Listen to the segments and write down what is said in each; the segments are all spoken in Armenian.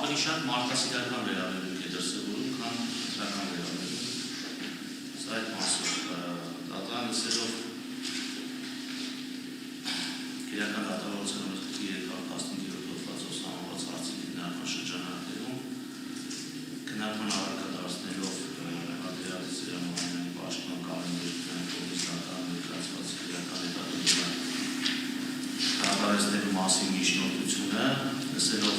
ավելի շատ մարդասիրական վերաբերմունք է դրսևորում, քան ընտրական վերաբերմունք։ Սա այդ մասով դատարանը լսելով քրեական դատավարության 315 հոդվածով սահմանված հարցի քննարկման շրջանակներում քննարկման առարկա դարձնելով հանդիպած ծերամոհանյանի պաշտպան Կարեն կոմիսարական ներկայացված քրեական հետադիմության կատարեցնելու մասին միջնորդությունը լսելով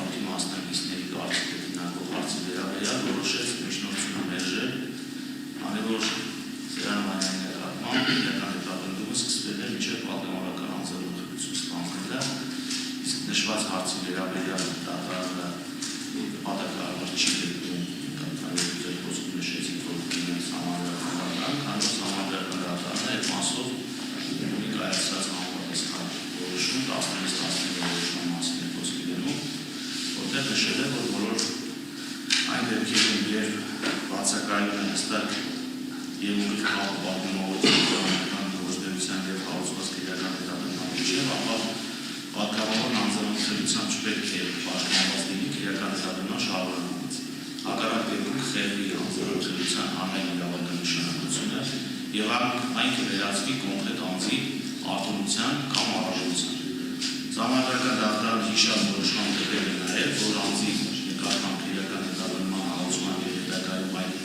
արդի մասնակիցների կարծիքը քննարկող հարցի վերաբերյալ որոշեց միջնորդությունը մերժել, քանի որ Ծերանոհանյանի նկատմամբ քրեական հետապնդումը սկսվել է մինչև պատգամավորական անձնագրություն ստանձնելը, իսկ նշված հարցի վերաբերյալ դատարանը նպատակահարմար չի դեպքում խոսքում նշեցին, որ կինեն համանդրական, քանի որ համանդրական դատարանը այդ մասով ունի կայացած համապատասխան որոշում 10-15 որոշման մասին է խոսքի դնում, որտեղ նշել է, որ բոլոր այն դեպքերում, երբ բացակայում է հստակ եւ ուրիշ պատգամավորական գործունեության եւ հարուցված քրեական հետապնդման միջեւ, ապա պատգամավորն անձնագրության չպետք է պաշտպանված լինի քրեական հետապնդման շարունակումից։ Հակառակ դեպքում խեղդի անձնագրության անհայտ իրավական նշանակությունը եւ այն կվերածվի կոնկրետ անձի արտոնության կամ առավելության։ Համանդրական դատարանը հիշած որոշման դեպքեր է նաեւ, որ անձի նկատմամբ քրեական հետապնդման հարուցման եւ հետագայում այդ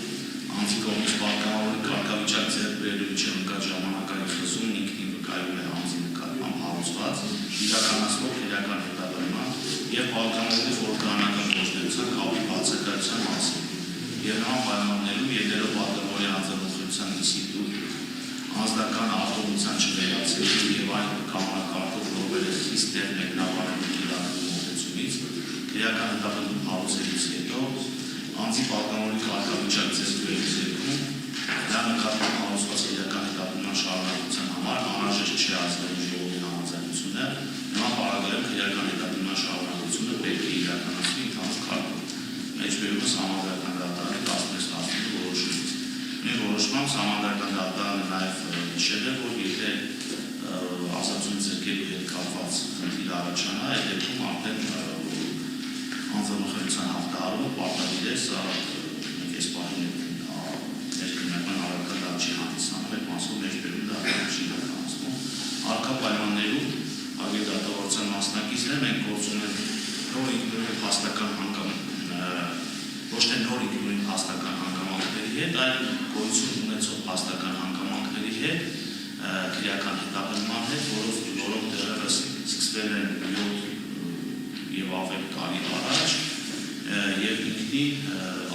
անձի կողմից պատգամավորի կարգավիճակ ձեռք բերելու միջև ընկած ժամանակային խզումն ինքնին վկայում է անձի նկատմամբ հարուցված իրականացվող քրեական հետապնդման եւ պատգամավորի օրգանական գործունեության կապի բացակայության մասին եւ նման պայմաններում ելնելով պատգամավորի անձնագրության ինստիտուտ անձնական արտոնության չվերացելու եւ այն կամակարգով նորմերը խիստ դեր մեկնաբանելու իրականության մոտեցումից քրեական հետապնդում հարուցելուց հետո անձի պատգամավորի կարգավիճակ ձեռք բերելու դեպքում նա նկատմամբ հարուցված քրեական հետապնդման շարունակության համար անհրաժեշտ չէ ազգային ժողովի համաձայնությունը, նման պարագայում քրեական հետապնդման շարունակությունը պետք է իրականացվի ընդհանուր կարգով։ Մեջբերումս համանդրական դատարանի 16-15 որոշումից։ Մեր որոշմամբ համանդրական դատարանը նաև նշել է, որ եթե ազատություն ձեռքելու հետ կապված խնդիր առաջանա, այդ դեպքում արդեն անձնագրության հաղթահարումը պարտադիր է, սա մենք այս պահին մեր քննարկման առարկա դա չի հանդիսանում, այդ մասով մեջբերում դատարանը չի իրականացնում։ Առկա պայմաններում ագիր դատավարության մասնակիցներ մենք գործում ենք նոր ինքնուրույն հաստական ոչ թե նոր ինքնուրույն հաստական հանգամանքների հետ, այլ գոյություն ունեցող հաստական հանգամանքների հետ, քրեական հետապնդման հետ, որոնք դեռևս սկսվել են 7 եւ ավել տարի առաջ եւ ինքնի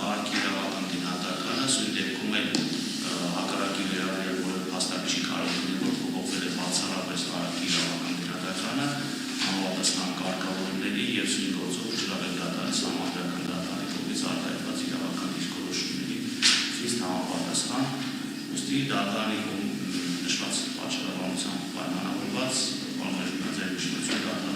արարքի իրավական դինատականը սույն դեպքում էլ հակառակի վերաբերյալ որը հաստատ չի կարող լինել, որ փոխվել է բացառապես արարքի իրավական դինատականը համապատասխան կարգավորումների եւ սույն գործով շրջակայք դատարանի համանդրական դատարանի կողմից արտահայտված իրավական դիրքորոշումների խիստ համապատասխան, ուստի դատարանի նշված պատճառաբանությամբ պայմանավորված բանվերժնաձև իշխանության